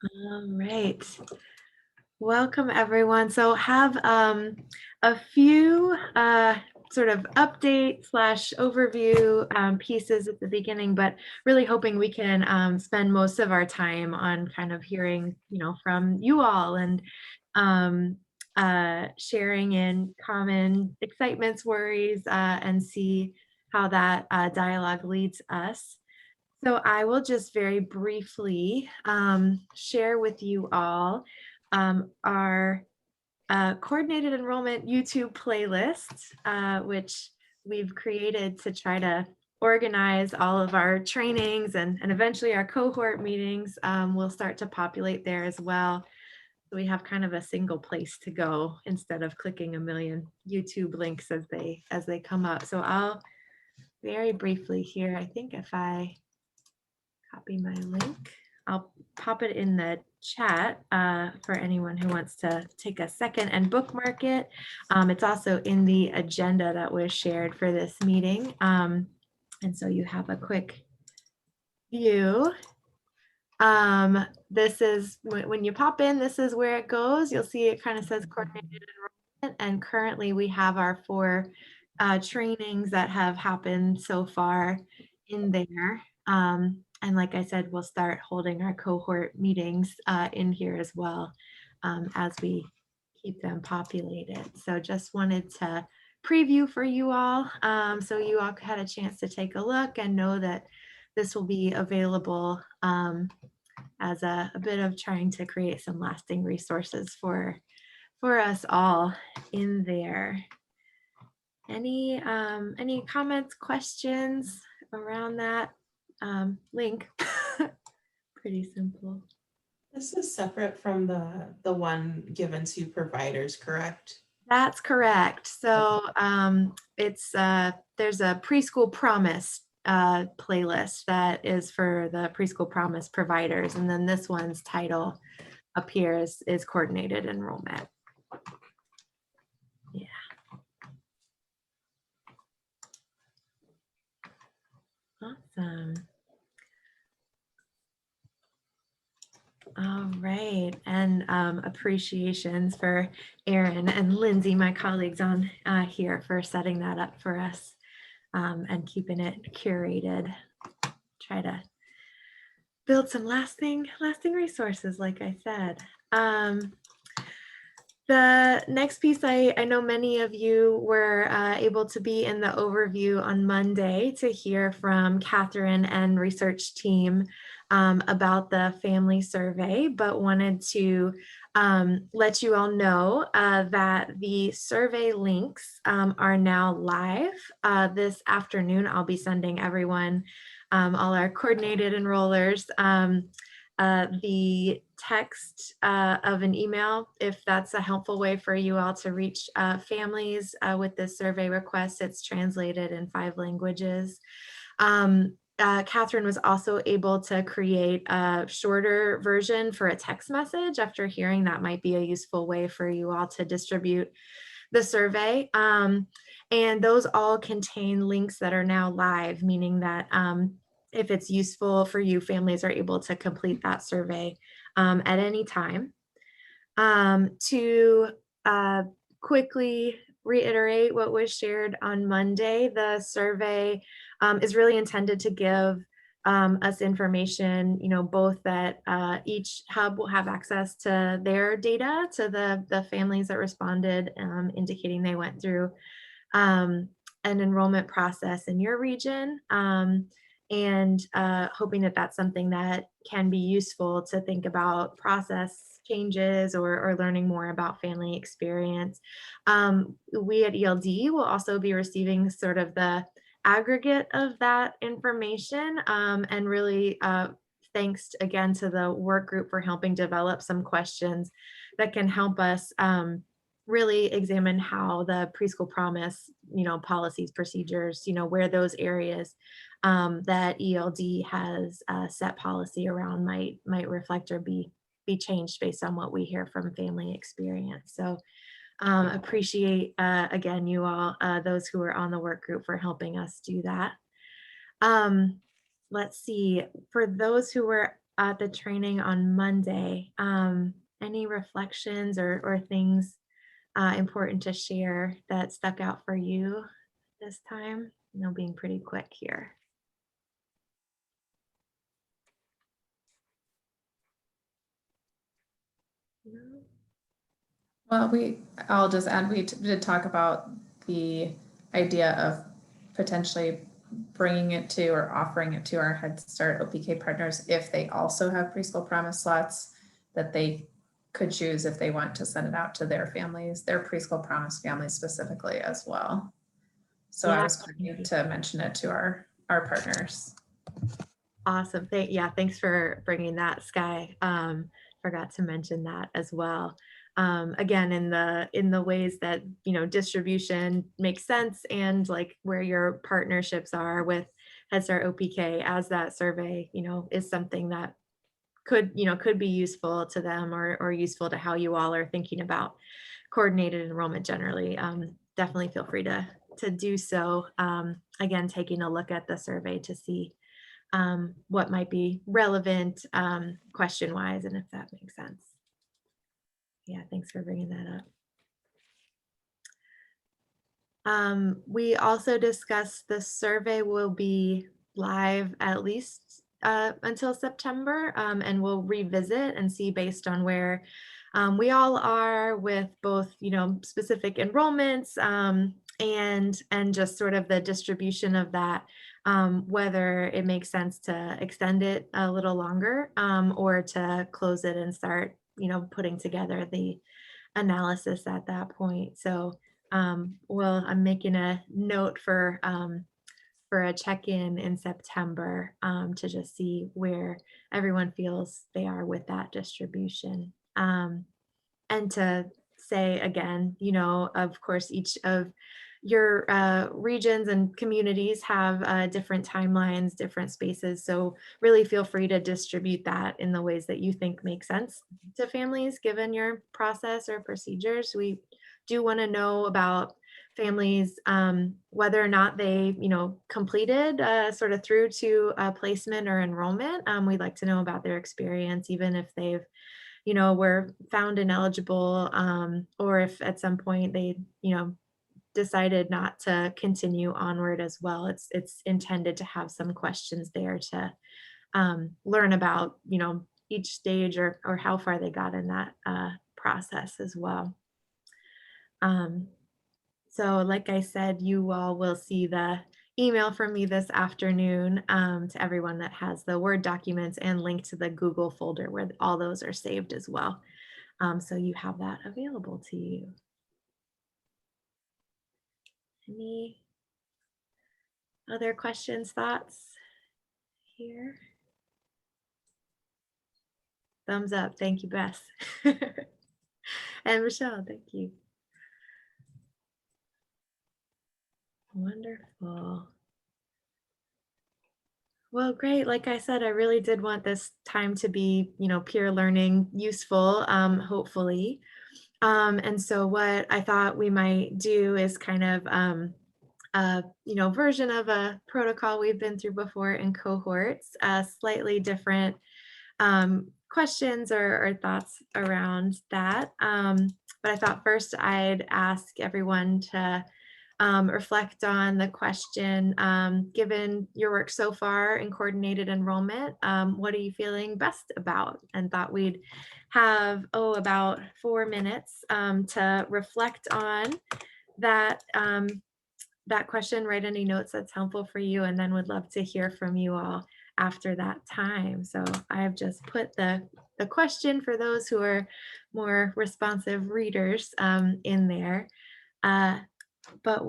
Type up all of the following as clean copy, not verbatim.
All right. Welcome, everyone. So have a few sort of update slash overview pieces at the beginning, but really hoping we can spend most of our time on kind of hearing, from you all and um, sharing in common excitements, worries, and see how that dialogue leads us. So I will just very briefly share with you all our coordinated enrollment YouTube playlist, which we've created to try to organize all of our trainings and eventually our cohort meetings will start to populate there as well. So we have kind of a single place to go instead of clicking a million YouTube links as they come up. So I'll very briefly here, I think if I copy my link. I'll pop it in the chat for anyone who wants to take a second and bookmark it. It's also in the agenda that was shared for this meeting. And so you have a quick view. This is when you pop in, this is where it goes. You'll see it kind of says coordinated enrollment. And currently we have our 4 trainings that have happened so far in there. And like I said, we'll start holding our cohort meetings in here as well as we keep them populated. So just wanted to preview for you all so you all had a chance to take a look and know that this will be available as a bit of trying to create some lasting resources for us all in there. Any comments, questions around that link? Pretty simple. This is separate from the one given to providers, correct? That's correct. So it's there's a preschool promise playlist that is for the preschool promise providers, and then this one's title up here is coordinated enrollment. Yeah. Awesome. All right, and appreciations for Erin and Lindsay, my colleagues on here, for setting that up for us and keeping it curated. Try to build some lasting resources, like I said. The next piece, I know many of you were able to be in the overview on Monday to hear from Catherine and research team about the family survey, but wanted to let you all know that the survey links are now live. This afternoon, I'll be sending everyone, all our coordinated enrollers, the text of an email, if that's a helpful way for you all to reach families with this survey request. It's translated in 5 languages. Catherine was also able to create a shorter version for a text message after hearing that might be a useful way for you all to distribute the survey. And those all contain links that are now live, meaning that if it's useful for you, families are able to complete that survey at any time. To quickly reiterate what was shared on Monday, the survey is really intended to give us information, both that each hub will have access to their data, to the families that responded, indicating they went through an enrollment process in your region. And hoping that that's something that can be useful to think about process changes or learning more about family experience. We at ELD will also be receiving sort of the aggregate of that information, and really thanks again to the work group for helping develop some questions that can help us really examine how the preschool promise, policies, procedures, where those areas that ELD has set policy around might reflect or be changed based on what we hear from family experience. So appreciate again you all, those who are on the work group, for helping us do that. Let's see, for those who were at the training on Monday. Any reflections or things important to share that stuck out for you this time? Being pretty quick here. No? Well, I'll just add, did talk about the idea of potentially bringing it to or offering it to our Head Start OPK partners if they also have preschool promise slots that they could choose if they want to send it out to their families, their preschool promise families specifically as well. So I Yeah, was planning to mention it to our partners. awesome. Thanks for bringing that, Sky. Forgot to mention that as well. Again, in the ways that distribution makes sense, and like where your partnerships are with Head Start OPK, as that survey is something that could be useful to them, or useful to how you all are thinking about coordinated enrollment generally. Definitely feel free to do so. Again, taking a look at the survey to see what might be relevant question wise, and if that makes sense. Yeah, thanks for bringing that up. We also discussed the survey will be live at least until September, and we'll revisit and see based on where we all are with both, specific enrollments and just sort of the distribution of that, whether it makes sense to extend it a little longer or to close it and start, putting together the analysis at that point. So I'm making a note for a check-in in September to just see where everyone feels they are with that distribution. And to say again, of course, each of your regions and communities have different timelines, different spaces. So really feel free to distribute that in the ways that you think make sense to families, given your process or procedures. We do want to know about families, whether or not they, completed sort of through to placement or enrollment. We'd like to know about their experience, even if they've were found ineligible, or if at some point they, decided not to continue onward as well. It's intended to have some questions there to learn about, each stage or how far they got in that process as well. So like I said, you all will see the email from me this afternoon to everyone that has the Word documents, and link to the Google folder where all those are saved as well. So you have that available to you. Any other questions, thoughts here? Thumbs up. Thank you, Bess. And Michelle, thank you. Wonderful. Well, great. Like I said, I really did want this time to be, peer learning useful, hopefully. And so what I thought we might do is kind of a version of a protocol we've been through before in cohorts, slightly different questions or thoughts around that. But I thought first I'd ask everyone to reflect on the question, given your work so far in coordinated enrollment, what are you feeling best about? And thought we'd have, about 4 minutes to reflect on that, that question, write any notes that's helpful for you, and then would love to hear from you all after that time. So I've just put the question for those who are more responsive readers in there. But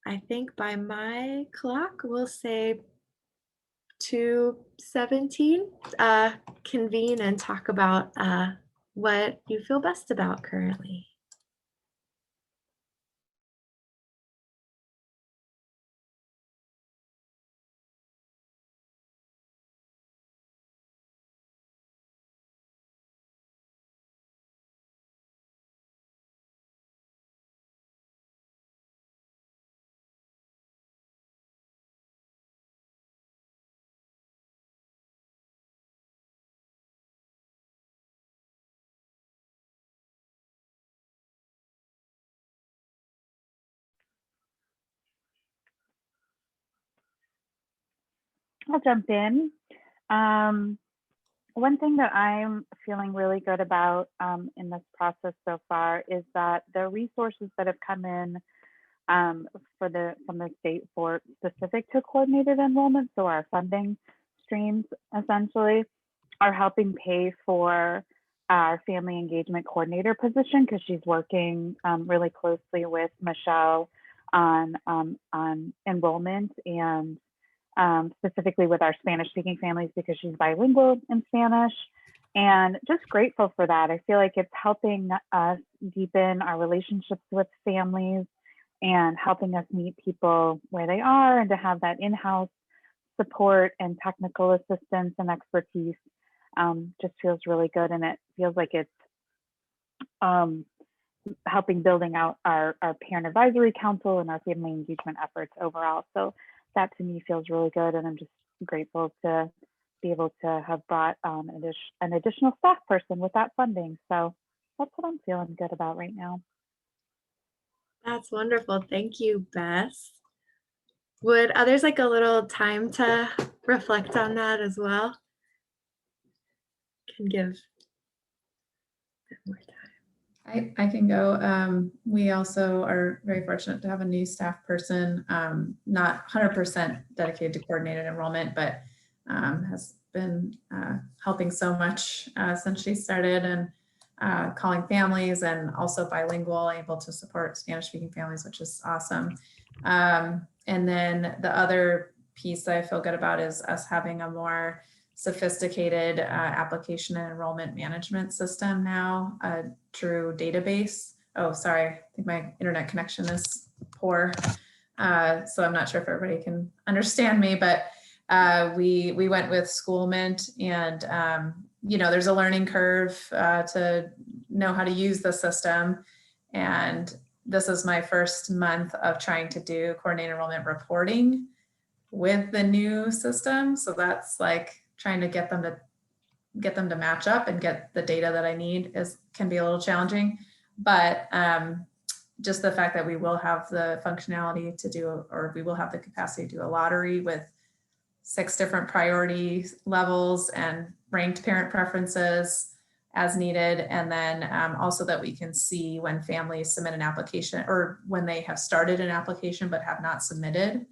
I think by my clock, we'll say 2:17, convene and talk about what you feel best about currently. I'll jump in. One thing that I'm feeling really good about in this process so far is that the resources that have come in from the state for specific to coordinated enrollment, so our funding streams essentially, are helping pay for our family engagement coordinator position because she's working really closely with Michelle on enrollment and specifically with our Spanish speaking families because she's bilingual in Spanish. And just grateful for that. I feel like it's helping us deepen our relationships with families and helping us meet people where they are and to have that in-house support and technical assistance and expertise just feels really good. And it feels like it's helping building out our parent advisory council and our family engagement efforts overall. So that to me feels really good. And I'm just grateful to be able to have brought an additional staff person with that funding. So that's what I'm feeling good about right now. That's wonderful. Thank you, Bess. Would others like a little time to reflect on that as well? Can give a bit more time. I can go. We also are very fortunate to have a new staff person, not 100% dedicated to coordinated enrollment, but has been helping so much since she started and calling families and also bilingual, able to support Spanish speaking families, which is awesome. And then the other piece that I feel good about is us having a more sophisticated application and enrollment management system now, a true database. Oh, sorry, I think my internet connection is poor. So I'm not sure if everybody can understand me, but we went with Schoolmint and there's a learning curve to know how to use the system. And this is my first month of trying to do coordinated enrollment reporting with the new system. So that's like trying to get them to match up and get the data that I need can be a little challenging. But just the fact that we will have the functionality to do, or we will have the capacity to do a lottery with 6 different priority levels and ranked parent preferences as needed. And then also that we can see when families submit an application or when they have started an application but have not submitted,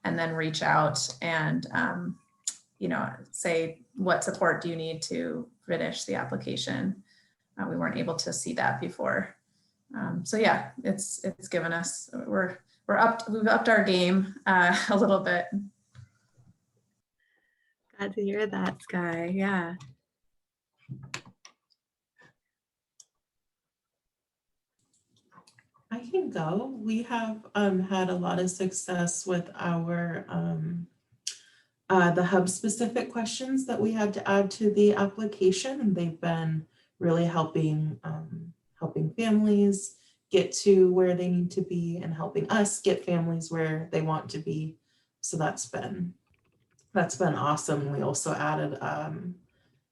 and then reach out and say, what support do you need to finish the application? We weren't able to see that before. So yeah, it's given us, we've upped our game a little bit. Glad to hear that, Sky. Yeah. I can go. We have had a lot of success with our the hub specific questions that we had to add to the application, and they've been really helping families get to where they need to be and helping us get families where they want to be. So that's been awesome. We also added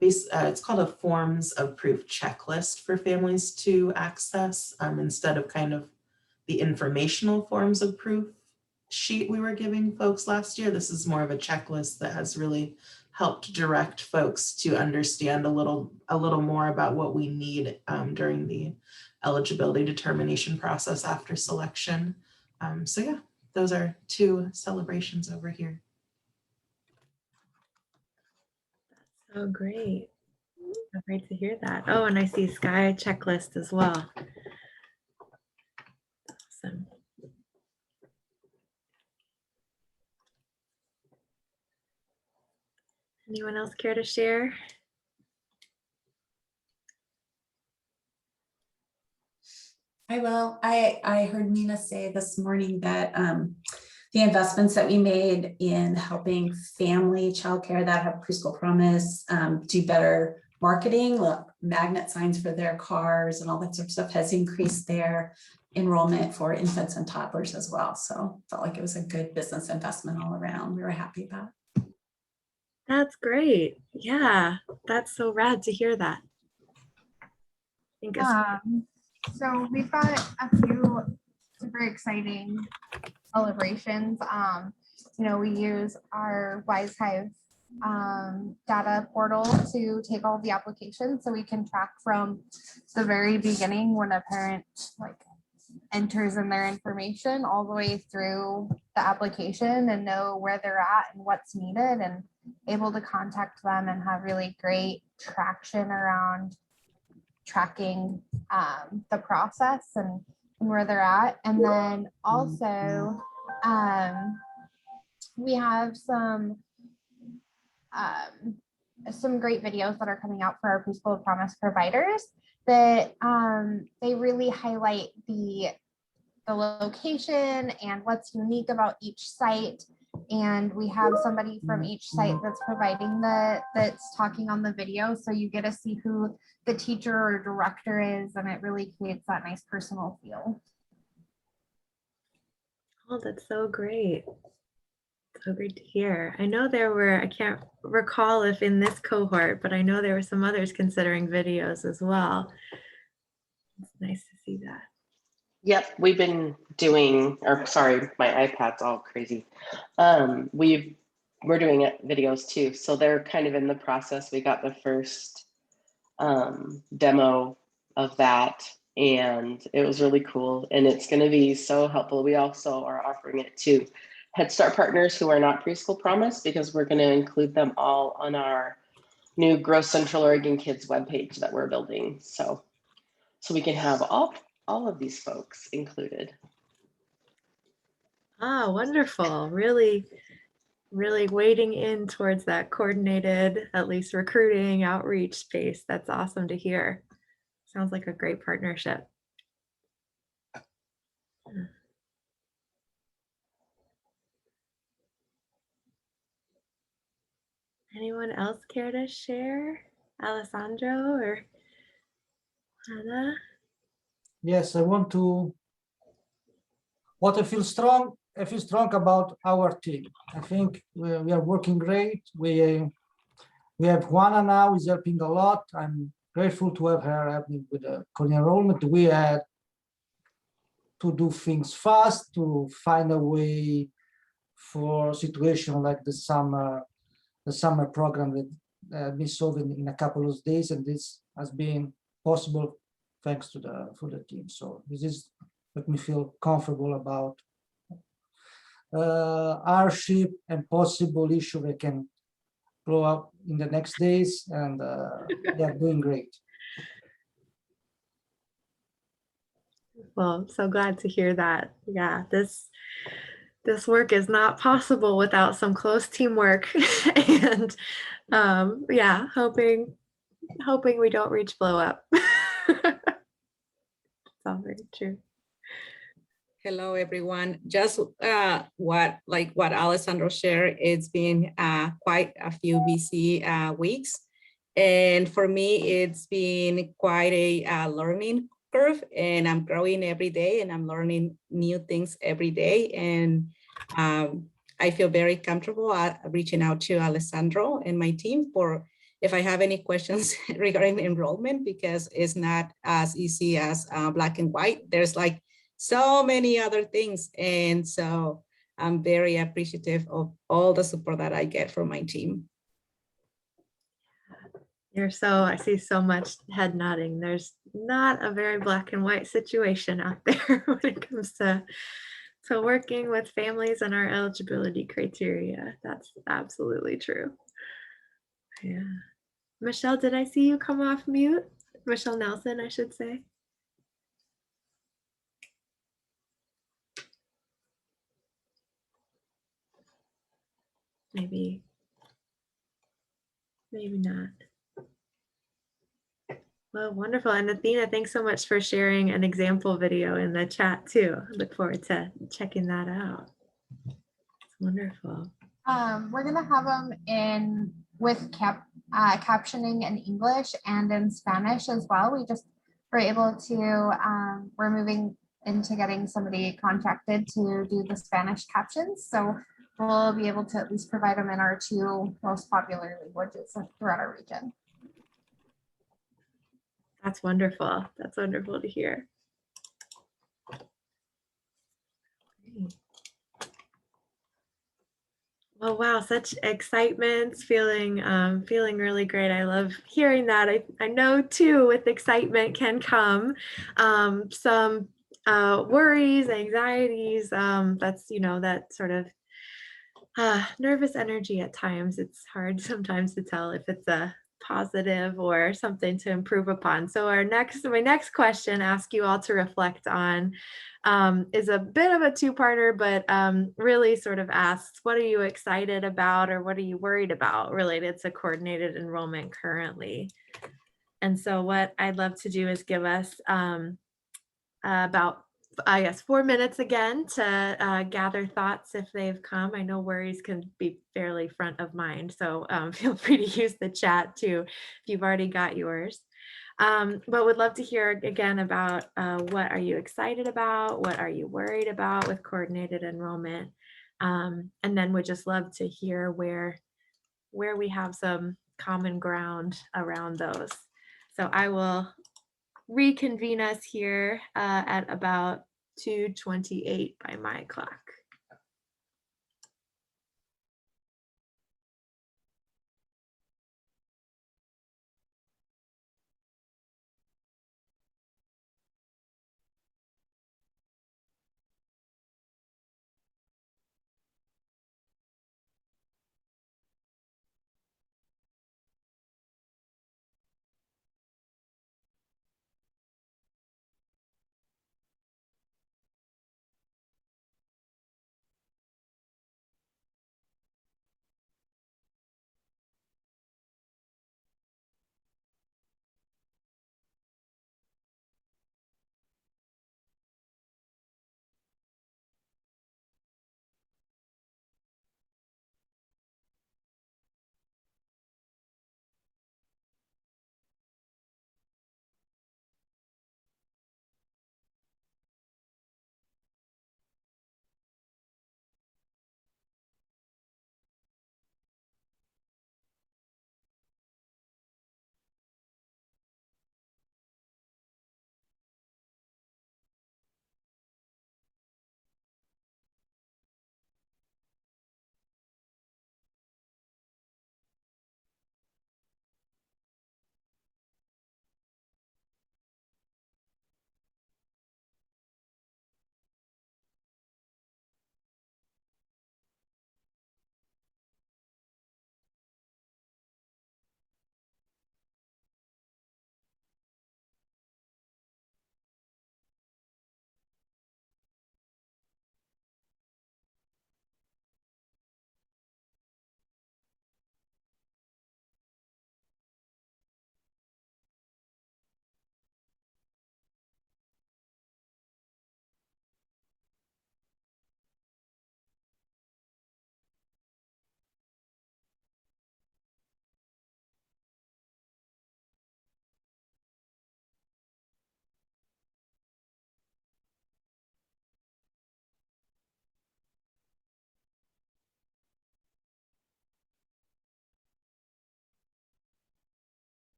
it's called a forms of proof checklist for families to access instead of kind of the informational forms of proof sheet we were giving folks last year. This is more of a checklist that has really helped direct folks to understand a little more about what we need during the eligibility determination process after selection. So yeah, those are 2 celebrations over here. Oh, great. So great to hear that. Oh, and I see Sky checklist as well. Awesome. Anyone else care to share? I will. I heard Nina say this morning that the investments that we made in helping family childcare that have preschool promise do better marketing, magnet signs for their cars and all that sort of stuff has increased their enrollment for infants and toddlers as well. So felt like it was a good business investment all around. We were happy about it. That's great. Yeah, that's so rad to hear that. I think So we've got a few super exciting celebrations. we use our Wise Hive data portal to take all the applications so we can track from the very beginning when a parent enters in their information all the way through the application and know where they're at and what's needed, and able to contact them and have really great traction around tracking the process and where they're at. And then also we have some great videos that are coming out for our preschool promise providers that they really highlight the location and what's unique about each site. And we have somebody from each site that's providing that's talking on the video. So you get to see who the teacher or director is, and it really creates that nice personal feel. Oh, that's so great. So great to hear. I know there were, I can't recall if in this cohort, but I know there were some others considering videos as well. It's nice to see that. Yep, we've been doing, or sorry, my iPad's all crazy. We're doing videos too. So they're kind of in the process. We got the first demo of that, and it was really cool. And it's going to be so helpful. We also are offering it to Head Start partners who are not Preschool Promise, because we're going to include them all on our new Grow Central Oregon Kids webpage that we're building. So we can have all of these folks included. Ah, wonderful. Really, really wading in towards that coordinated, at least recruiting outreach space. That's awesome to hear. Sounds like a great partnership. Anyone else care to share? Alessandro or Hannah? Yes, I want to. What I feel strong about our team. I think we are working great. We have Juana now, who's helping a lot. I'm grateful to have her helping with the co-enrollment. We had to do things fast to find a way for a situation like the summer program that be solved in a couple of days, and this has been possible thanks to the team. So this is make me feel comfortable about hardship and possible issue that can blow up in the next days, and they are doing great. Well, so glad to hear that. Yeah, this work is not possible without some close teamwork, and yeah, hoping we don't reach blow up. It's all very true. Hello, everyone. Just what Alessandro shared, it's been quite a few busy weeks. And for me, it's been quite a learning curve, and I'm growing every day and I'm learning new things every day. And I feel very comfortable reaching out to Alessandro and my team for if I have any questions regarding enrollment, because it's not as easy as black and white. There's like so many other things. And so I'm very appreciative of all the support that I get from my team. I see so much head nodding. There's not a very black and white situation out there when it comes to working with families and our eligibility criteria. That's absolutely true. Yeah. Michelle, did I see you come off mute? Michelle Nelson, I should say. Maybe not. Well, wonderful. And Athena, thanks so much for sharing an example video in the chat too. I look forward to checking that out. It's wonderful. We're gonna have them in with captioning in English and in Spanish as well. We just were able to, we're moving into getting somebody contracted to do the Spanish captions. So we'll be able to at least provide them in our two most popular languages throughout our region. That's wonderful. That's wonderful to hear. Great. Oh wow, such excitement, feeling really great. I love hearing that. I know too with excitement can come some worries, anxieties. That's that sort of nervous energy at times. It's hard sometimes to tell if it's a positive or something to improve upon. So my next question, ask you all to reflect on, is a bit of a two-parter, but really sort of asks, what are you excited about or what are you worried about related to coordinated enrollment currently? And so what I'd love to do is give us about, I guess, 4 minutes again to gather thoughts if they've come. I know worries can be fairly front of mind, so feel free to use the chat too if you've already got yours. But would love to hear again about what are you excited about? What are you worried about with coordinated enrollment? And then would just love to hear where we have some common ground around those. So I will reconvene us here at about 2:28 by my clock.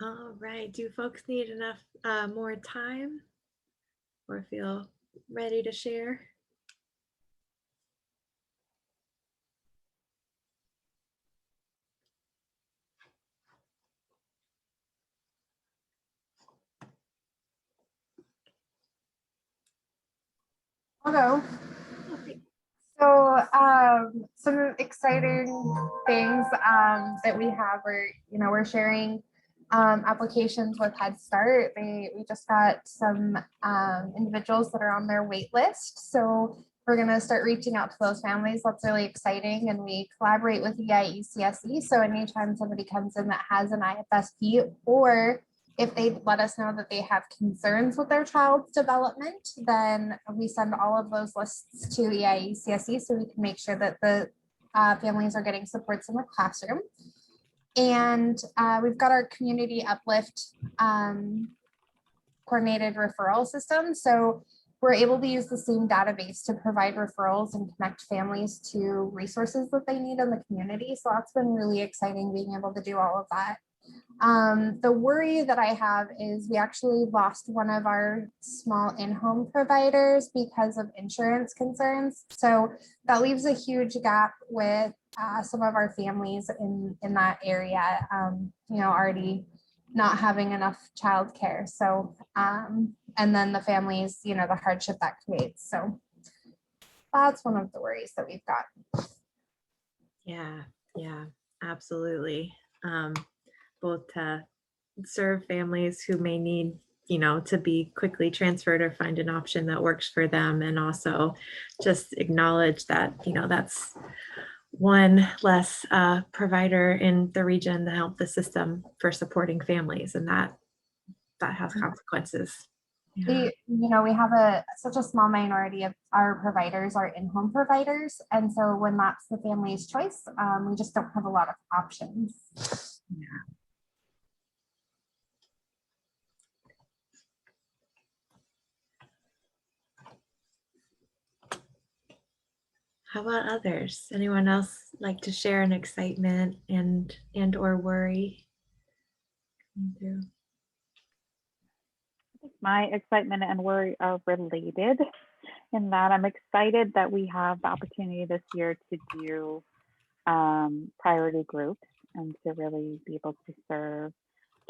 All right, do folks need enough more time or feel ready to share? I'll go. So some exciting things that we have, we're sharing applications with Head Start. We just got some individuals that are on their wait list. So we're going to start reaching out to those families. That's really exciting. And we collaborate with EIECSE. So anytime somebody comes in that has an IFSP, or if they let us know that they have concerns with their child's development, then we send all of those lists to EIECSE so we can make sure that the families are getting supports in the classroom. And we've got our community uplift coordinated referral system. So we're able to use the same database to provide referrals and connect families to resources that they need in the community. So that's been really exciting, being able to do all of that. The worry that I have is we actually lost one of our small in-home providers because of insurance concerns. So that leaves a huge gap with some of our families in that area, already not having enough childcare. So, and then the families, the hardship that creates. So that's one of the worries that we've got. Yeah, absolutely. Both to serve families who may need, to be quickly transferred or find an option that works for them, and also just acknowledge that, that's one less provider in the region to help the system for supporting families, and that has consequences. Yeah. We have such a small minority of our providers are in-home providers, and so when that's the family's choice, we just don't have a lot of options. Yeah. How about others? Anyone else like to share an excitement and or worry? My excitement and worry are related in that I'm excited that we have the opportunity this year to do priority groups and to really be able to serve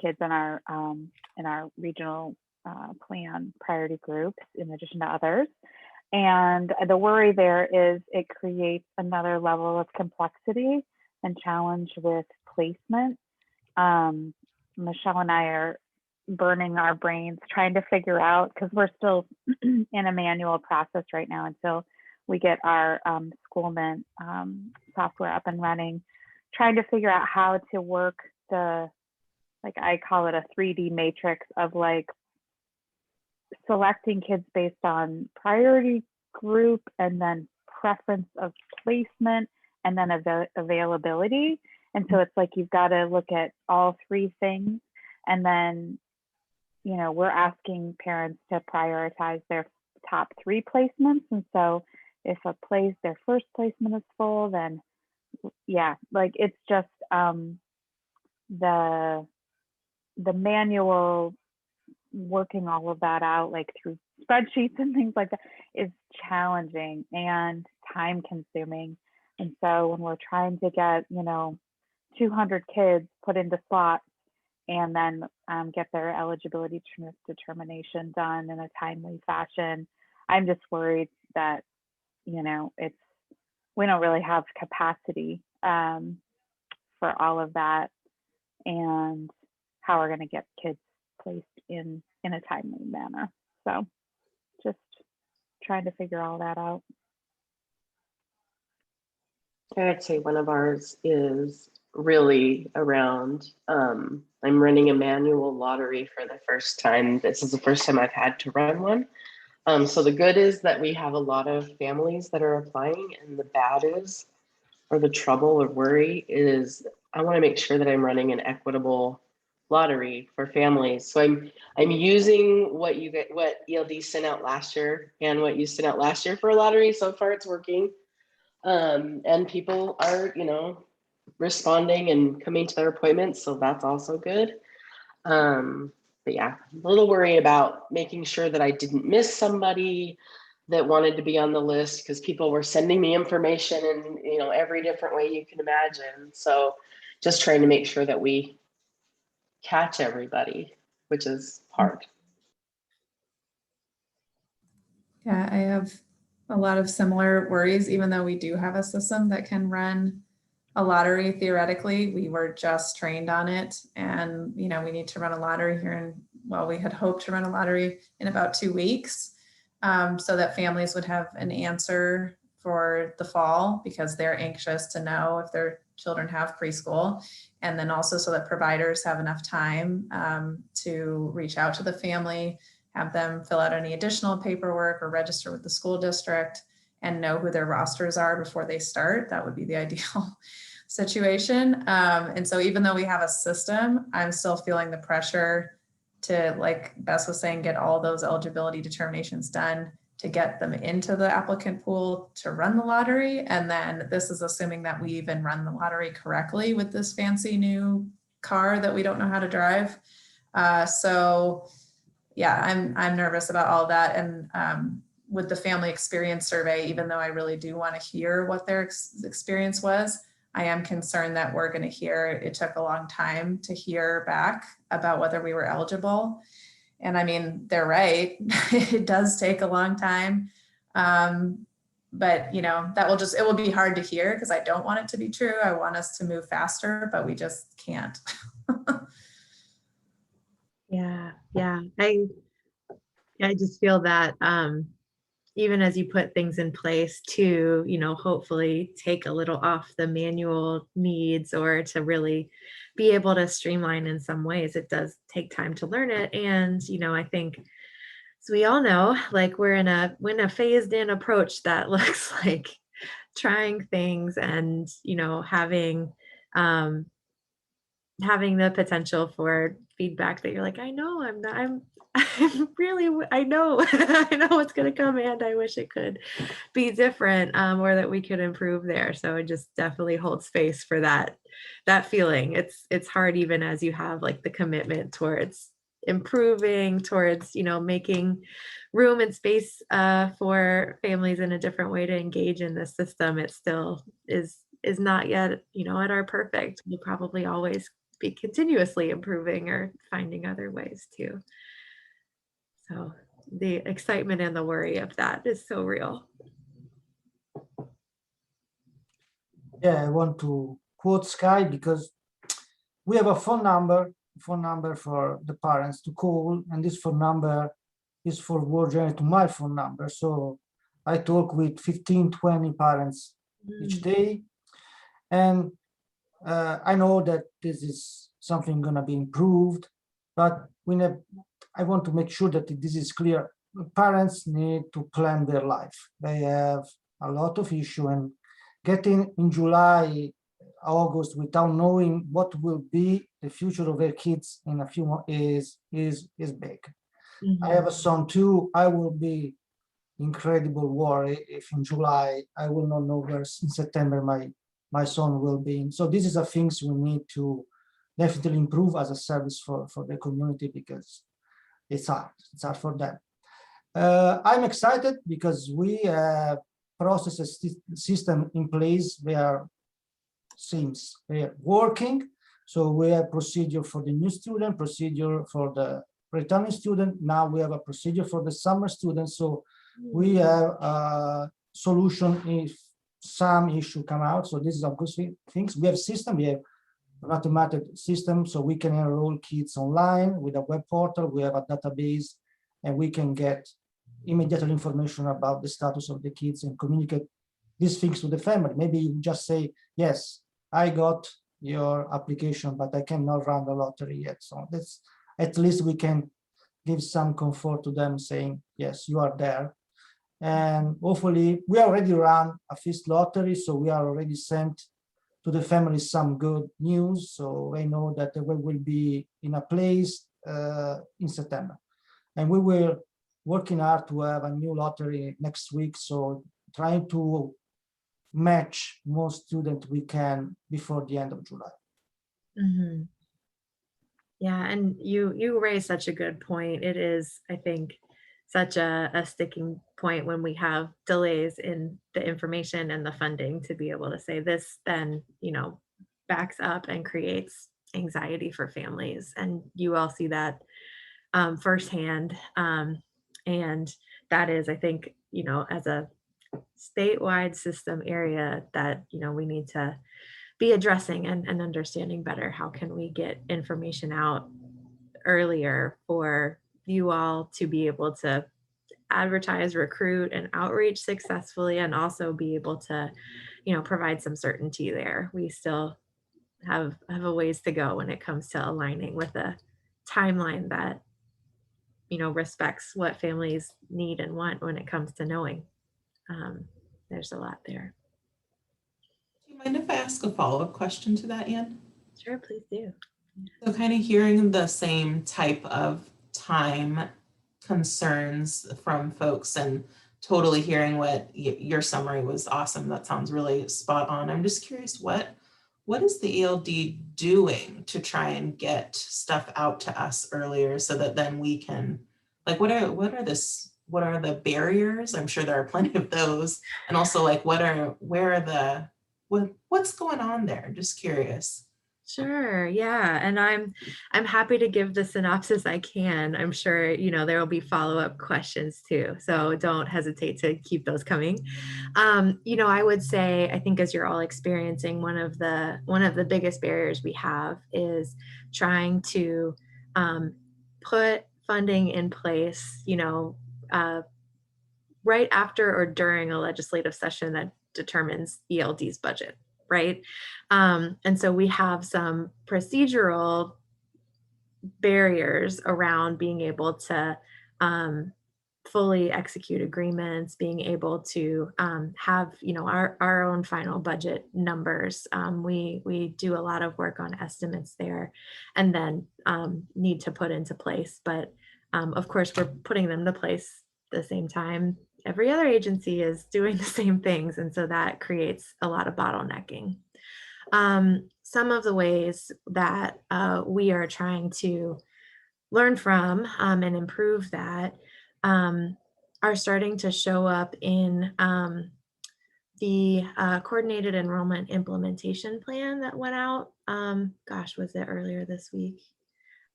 kids in our regional plan priority groups in addition to others. And the worry there is it creates another level of complexity and challenge with placement. Michelle and I are burning our brains trying to figure out, because we're still in a manual process right now until we get our Schoolment software up and running, trying to figure out how to work I call it a 3D matrix of selecting kids based on priority group and then preference of placement and then availability. And so it's you've got to look at all three things. And then, we're asking parents to prioritize their top three placements. And so if their first placement is full, then yeah, it's just the manual working all of that out through spreadsheets and things like that is challenging and time consuming. And so when we're trying to get 200 kids put into slots and then get their eligibility determination done in a timely fashion, I'm just worried that we don't really have capacity for all of that, and how we're going to get kids placed in a timely manner. So just trying to figure all that out. I would say one of ours is really around, I'm running a manual lottery for the first time. This is the first time I've had to run one. So the good is that we have a lot of families that are applying, and the bad is, or the trouble or worry is, I want to make sure that I'm running an equitable lottery for families. So I'm using what ELD sent out last year and what you sent out last year for a lottery. So far it's working. And people are, responding and coming to their appointments. So that's also good. But yeah, a little worried about making sure that I didn't miss somebody that wanted to be on the list, because people were sending me information in, every different way you can imagine. So just trying to make sure that we catch everybody, which is hard. Yeah, I have a lot of similar worries, even though we do have a system that can run a lottery theoretically. We were just trained on it, and we need to run a lottery here in, well, we had hoped to run a lottery in about 2 weeks, so that families would have an answer for the fall, because they're anxious to know if their children have preschool, and then also so that providers have enough time to reach out to the family, have them fill out any additional paperwork or register with the school district, and know who their rosters are before they start. That would be the ideal situation. And so even though we have a system, I'm still feeling the pressure to, like Bess was saying, get all those eligibility determinations done, to get them into the applicant pool to run the lottery. And then this is assuming that we even run the lottery correctly with this fancy new car that we don't know how to drive. So yeah, I'm nervous about all that. And with the family experience survey, even though I really do want to hear what their experience was, I am concerned that we're going to hear it took a long time to hear back about whether we were eligible. And I mean, they're right. It does take a long time. But it will be hard to hear, because I don't want it to be true. I want us to move faster, but we just can't. Yeah. I just feel that even as you put things in place to, hopefully take a little off the manual needs, or to really be able to streamline in some ways, it does take time to learn it. And, I think, as we all know, like we're in a phased in approach that looks like trying things and, having the potential for feedback that you're like, I know I'm really, I know, I know what's going to come, and I wish it could be different, or that we could improve there. So it just definitely holds space for that feeling. It's hard, even as you have like the commitment towards improving, towards, making room and space for families in a different way to engage in the system. It still is not yet, at our perfect. We'll probably always be continuously improving or finding other ways too. So the excitement and the worry of that is so real. Yeah, I want to quote Sky, because we have a phone number for the parents to call, and this phone number is forwarded to my phone number. So I talk with 15-20 parents each day, and I know that this is something going to be improved, but I want to make sure that this is clear. Parents need to plan their life. They have a lot of issue, and getting in July, August without knowing what will be the future of their kids in a few months is big. I have a son too. I will be incredible worry if in July I will not know where in September my son will be. So this is a things we need to definitely improve as a service for the community, because it's hard for them. I'm excited because we have processes system in place where seems they are working. So we have procedure for the new student, procedure for the returning student. Now we have a procedure for the summer students. So we have a solution if some issue come out. So this is a good things. We have system, we have an automatic system, so we can enroll kids online with a web portal. We have a database, and we can get immediate information about the status of the kids and communicate these things to the family. Maybe you just say, yes, I got your application, but I cannot run the lottery yet. So that's, at least we can give some comfort to them, saying, yes, you are there. And hopefully we already run a first lottery, so we are already sent to the family some good news. So I know that they will be in a place in September. And we will working hard to have a new lottery next week. So trying to match more students we can before the end of July. Mm-hmm. Yeah, and you raise such a good point. It is, I think, such a sticking point when we have delays in the information and the funding to be able to say this, then, backs up and creates anxiety for families. And you all see that firsthand. And that is, I think, as a statewide system area that, we need to be addressing and understanding better how can we get information out earlier for you all to be able to advertise, recruit, and outreach successfully, and also be able to, provide some certainty there. We still have a ways to go when it comes to aligning with a timeline that, respects what families need and want when it comes to knowing. There's a lot there. Do you mind if I ask a follow-up question to that, Anne? Sure, please do. So kind of hearing the same type of time concerns from folks and totally hearing what your summary was awesome. That sounds really spot on. I'm just curious, what is the ELD doing to try and get stuff out to us earlier so that then we can, like, what are the barriers? I'm sure there are plenty of those. And also, like, what's going on there? Just curious. Sure. Yeah. And I'm happy to give the synopsis I can. I'm sure, there will be follow-up questions too. So don't hesitate to keep those coming. I would say, I think as you're all experiencing, one of the biggest barriers we have is trying to put funding in place, right after or during a legislative session that determines ELD's budget. Right. And so we have some procedural barriers around being able to fully execute agreements, being able to have, our own final budget numbers. We do a lot of work on estimates there and then need to put into place. But of course, we're putting them into place at the same time every other agency is doing the same things. And so that creates a lot of bottlenecking. Some of the ways that we are trying to learn from and improve that are starting to show up in the coordinated enrollment implementation plan that went out. Was it earlier this week?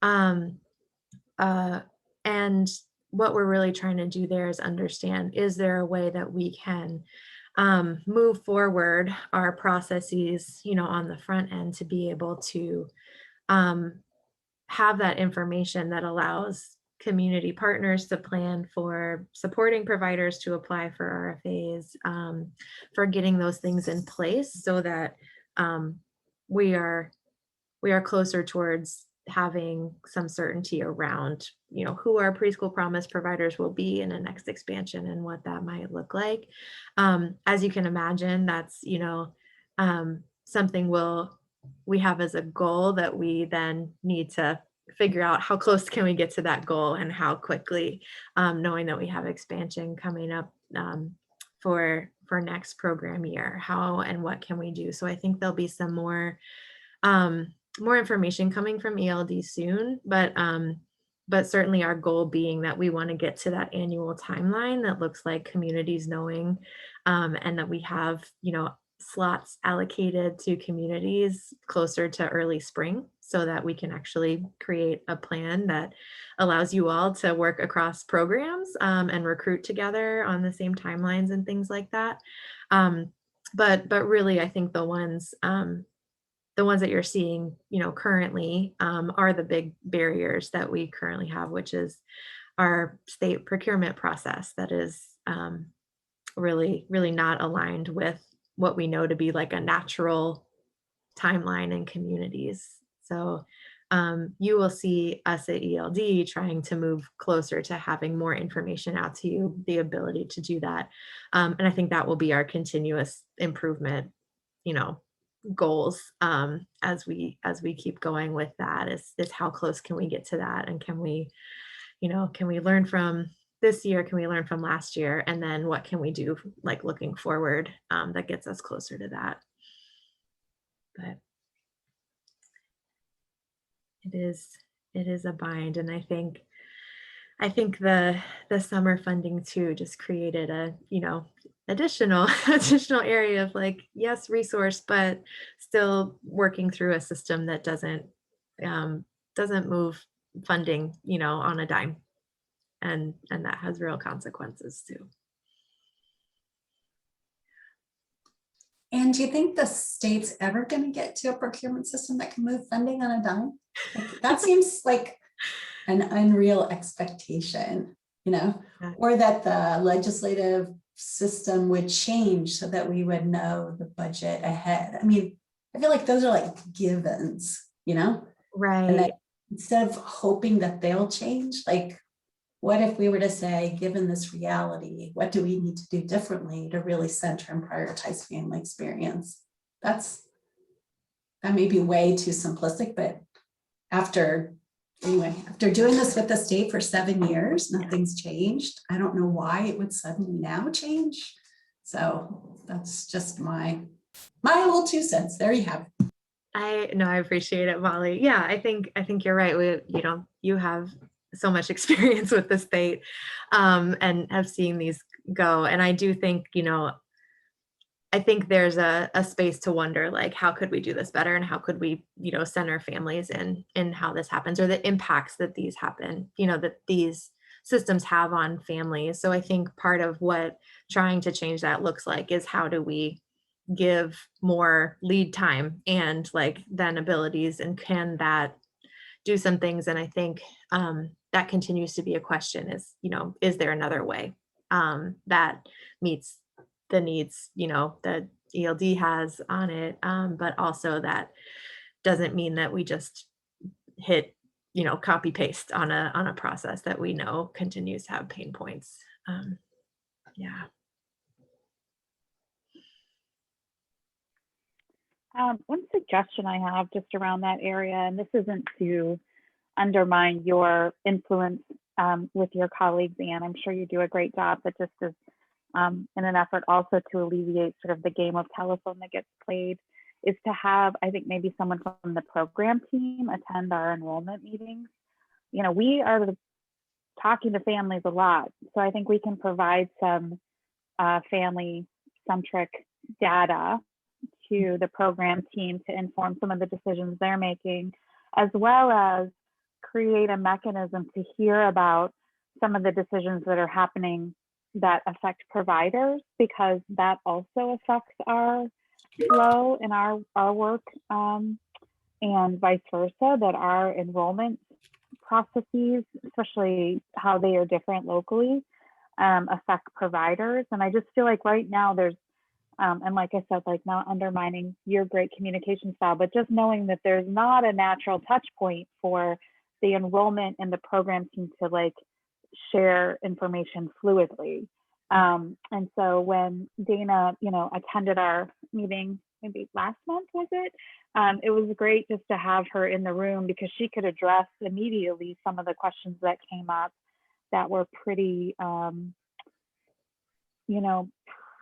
And what we're really trying to do there is understand, is there a way that we can move forward our processes, on the front end to be able to have that information that allows community partners to plan for supporting providers to apply for RFAs, for getting those things in place so that we are closer towards having some certainty around, who our preschool promise providers will be in a next expansion and what that might look like. As you can imagine, that's, something we have as a goal that we then need to figure out how close can we get to that goal and how quickly, knowing that we have expansion coming up for next program year, how and what can we do? So I think there'll be some more information coming from ELD soon, but certainly our goal being that we want to get to that annual timeline that looks like communities knowing, and that we have, slots allocated to communities closer to early spring so that we can actually create a plan that allows you all to work across programs and recruit together on the same timelines and things like that. But really, I think the ones that you're seeing, currently are the big barriers that we currently have, which is our state procurement process that is really, really not aligned with what we know to be like a natural timeline in communities. So you will see us at ELD trying to move closer to having more information out to you, the ability to do that. And I think that will be our continuous improvement, goals as we keep going with that is how close can we get to that, and can we learn from this year, can we learn from last year, and then what can we do like looking forward that gets us closer to that. But it is a bind, and I think the summer funding too just created a additional area of like, yes, resource, but still working through a system that doesn't move funding on a dime, and that has real consequences too. And do you think the state's ever going to get to a procurement system that can move funding on a dime? Like, that seems like an unreal expectation, you know, Yeah. or that the legislative system would change so that we would know the budget ahead. I mean, I feel like those are like givens, you know, and Right. that instead of hoping that they'll change, like, what if we were to say, given this reality, what do we need to do differently to really center and prioritize family experience? That may be way too simplistic, but after doing this with the state for 7 years, nothing's changed. I don't know why it would suddenly now change. So that's just my little 2 cents. There you have it. I appreciate it, Molly. Yeah, I think you're right. You have so much experience with the state, and have seen these go. And I do think, I think there's a space to wonder, like, how could we do this better, and how could we, center families in how this happens, or the impacts that these happen, that these systems have on families. So I think part of what trying to change that looks like is, how do we give more lead time and like then abilities, and can that do some things? And I think that continues to be a question, is there another way that meets the needs that ELD has on it, but also that doesn't mean that we just hit copy paste on a process that we know continues to have pain points. Yeah. One suggestion I have just around that area, and this isn't to undermine your influence with your colleagues, Anne, I'm sure you do a great job, but just as in an effort also to alleviate sort of the game of telephone that gets played, is to have, I think, maybe someone from the program team attend our enrollment meetings. We are talking to families a lot, so I think we can provide some family-centric data to the program team to inform some of the decisions they're making, as well as create a mechanism to hear about some of the decisions that are happening that affect providers, because that also affects our flow and our work, and vice versa, that our enrollment processes, especially how they are different locally, affect providers. And I just feel like right now there's, and like I said, like, not undermining your great communication style, but just knowing that there's not a natural touch point for the enrollment and the program team to like share information fluidly. And so when Dana, attended our meeting, maybe last month, was it? It was great just to have her in the room, because she could address immediately some of the questions that came up that were pretty,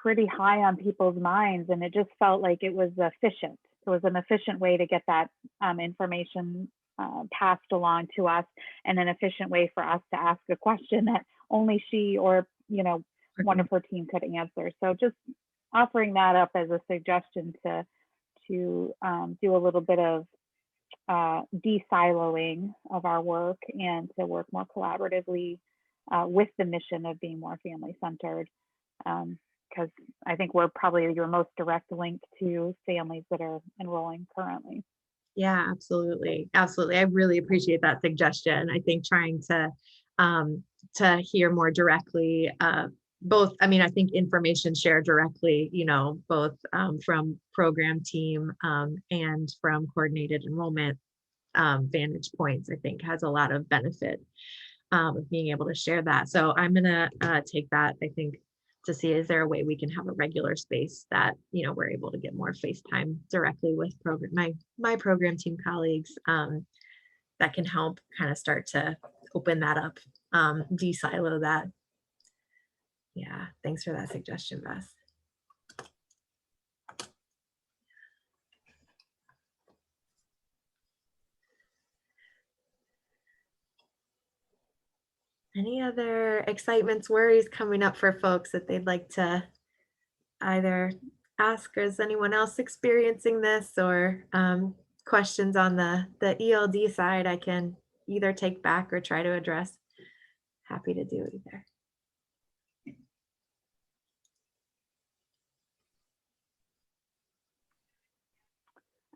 pretty high on people's minds. And it just felt like it was efficient. It was an efficient way to get that information passed along to us, and an efficient way for us to ask a question that only she or, one of her team could answer. So just offering that up as a suggestion to do a little bit of de-siloing of our work, and to work more collaboratively with the mission of being more family-centered. Because I think we're probably your most direct link to families that are enrolling currently. Yeah, absolutely. Absolutely. I really appreciate that suggestion. I think trying to hear more directly, both, I mean, I think information shared directly, both from program team and from coordinated enrollment vantage points, I think has a lot of benefit of being able to share that. So I'm gonna take that, I think, to see, is there a way we can have a regular space that, we're able to get more FaceTime directly with my program team colleagues, that can help kind of start to open that up, de-silo that. Yeah, thanks for that suggestion, Beth. Any other excitements, worries coming up for folks that they'd like to either ask? Or is anyone else experiencing this, or questions on the ELD side I can either take back or try to address? Happy to do either.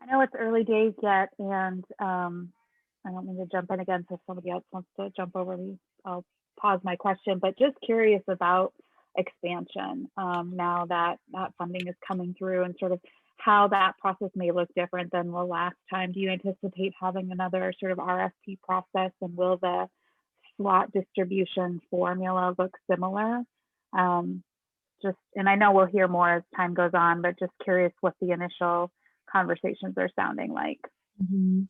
I know it's early days yet, and I don't mean to jump in again, so if somebody else wants to jump over me, I'll pause my question, but just curious about expansion now that that funding is coming through and sort of how that process may look different than the last time. Do you anticipate having another sort of RFP process, and will the slot distribution formula look similar? And I know we'll hear more as time goes on, but just curious what the initial conversations are sounding like. Mhm.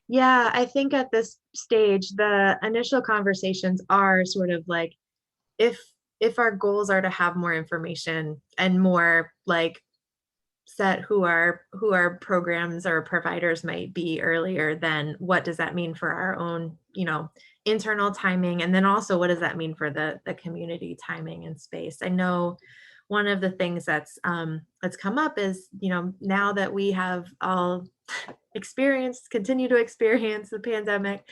Yeah, I think at this stage, the initial conversations are sort of like, if our goals are to have more information and more like set who our programs or providers might be earlier, then what does that mean for our own, internal timing? And then also, what does that mean for the community timing and space? I know one of the things that's come up is, now that we have all continue to experience the pandemic,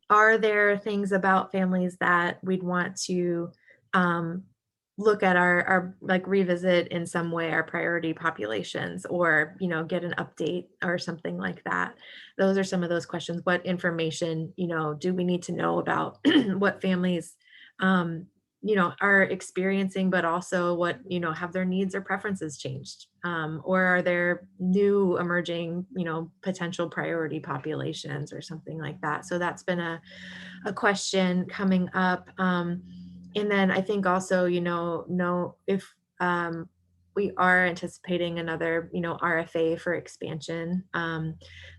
are there things about families that we'd want to look at our like revisit in some way our priority populations, or get an update or something like that? Those are some of those questions. What information do we need to know about what families are experiencing, but also what have their needs or preferences changed, or are there new emerging potential priority populations or something like that? So that's been a question coming up. And then I think also, know if we are anticipating another, RFA for expansion,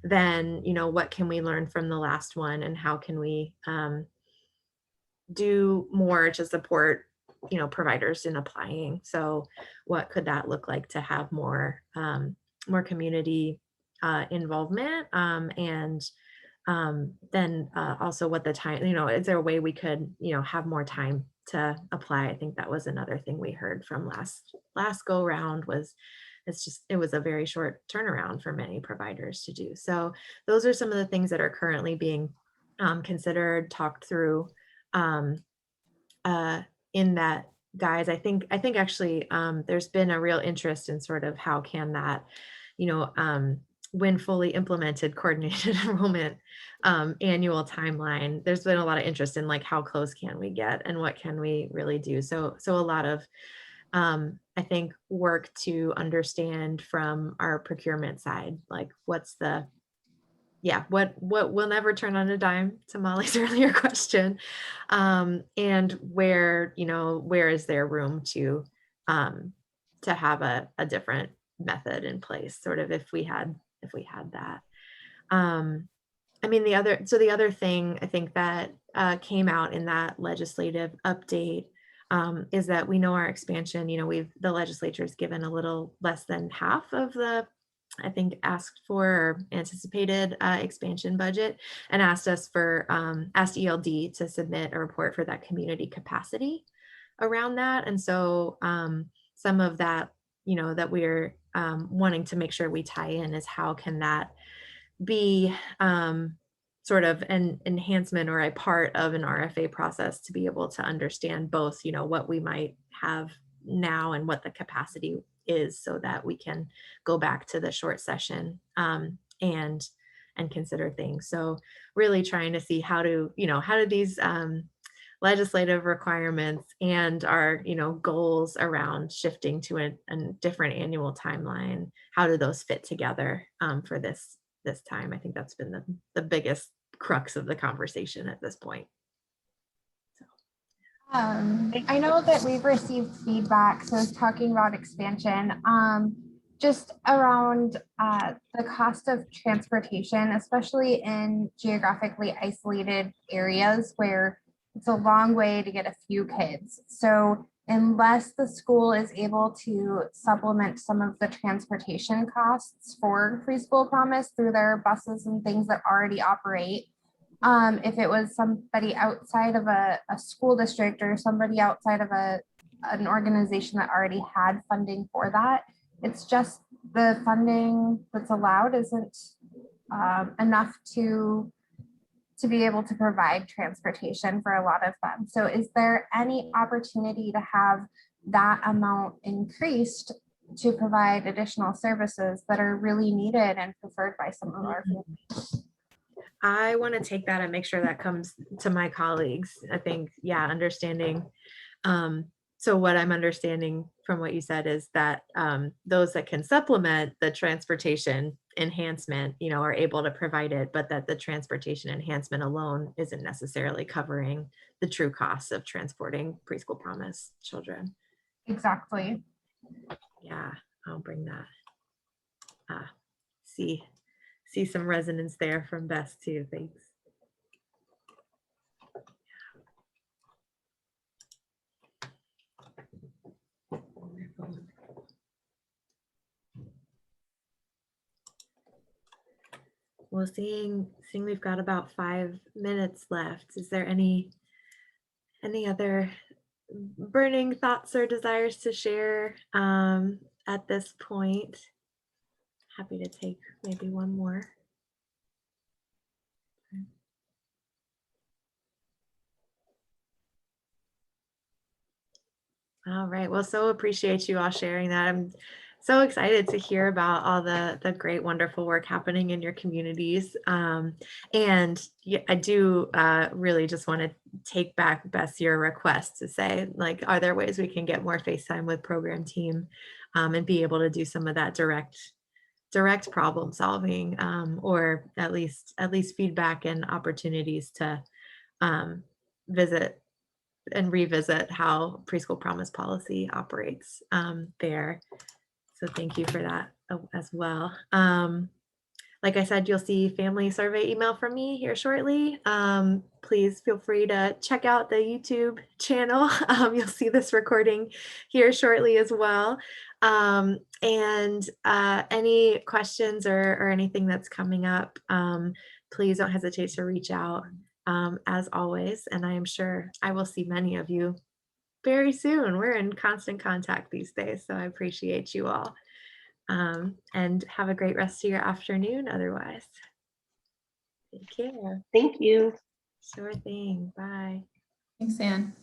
then, what can we learn from the last one, and how can we do more to support, providers in applying? So what could that look like to have more, more community involvement, and then also what the time, is there a way we could, have more time to apply? I think that was another thing we heard from last go round, was it was a very short turnaround for many providers to do. So those are some of the things that are currently being considered, talked through in that, guys. I think actually there's been a real interest in sort of how can that, when fully implemented, coordinated enrollment annual timeline. There's been a lot of interest in like, how close can we get and what can we really do? So a lot of I think work to understand from our procurement side, like what will never turn on a dime, to Molly's earlier question, and where is there room to have a different method in place, sort of, if we had that. I mean, the other thing I think that came out in that legislative update is that we know our expansion, the legislature's given a little less than half of the, I think, asked for or anticipated expansion budget, and asked ELD to submit a report for that community capacity around that. And so some of that, that we're wanting to make sure we tie in is, how can that be sort of an enhancement or a part of an RFA process, to be able to understand both, what we might have now and what the capacity is, so that we can go back to the short session and consider things. So really trying to see how do these legislative requirements and our goals around shifting to a different annual timeline, how do those fit together for this time? I think that's been the biggest crux of the conversation at this point. I know that we've received feedback, so talking about expansion, just around the cost of transportation, especially in geographically isolated areas where it's a long way to get a few kids. So unless the school is able to supplement some of the transportation costs for Preschool Promise through their buses and things that already operate, if it was somebody outside of a school district or somebody outside of an organization that already had funding for that, it's just the funding that's allowed isn't enough to be able to provide transportation for a lot of them. So is there any opportunity to have that amount increased to provide additional services that are really needed and preferred by some of our families. I want to take that and make sure that comes to my colleagues. I think, yeah, understanding. So what I'm understanding from what you said is that those that can supplement the transportation enhancement, you know, are able to provide it, but that the transportation enhancement alone isn't necessarily covering the true costs of transporting preschool promise children. Exactly. Yeah, I'll bring that. See some resonance there from Bess too. Thanks. Well, seeing we've got about 5 minutes left, is there any other burning thoughts or desires to share at this point? Happy to take maybe one more. All right. Well, so appreciate you all sharing that. I'm so excited to hear about all the great, wonderful work happening in your communities. And yeah, I do really just want to take back, Bess, your request to say, like, are there ways we can get more FaceTime with program team and be able to do some of that direct problem solving, or at least feedback and opportunities to visit and revisit how preschool promise policy operates there. So thank you for that as well. Like I said, you'll see family survey email from me here shortly. Please feel free to check out the YouTube channel. You'll see this recording here shortly as well. And any questions or anything that's coming up, please don't hesitate to reach out as always. And I am sure I will see many of you very soon. We're in constant contact these days, so I appreciate you all. And have a great rest of your afternoon otherwise. Take care. Thank you. Sure thing. Bye. Thanks, Anne.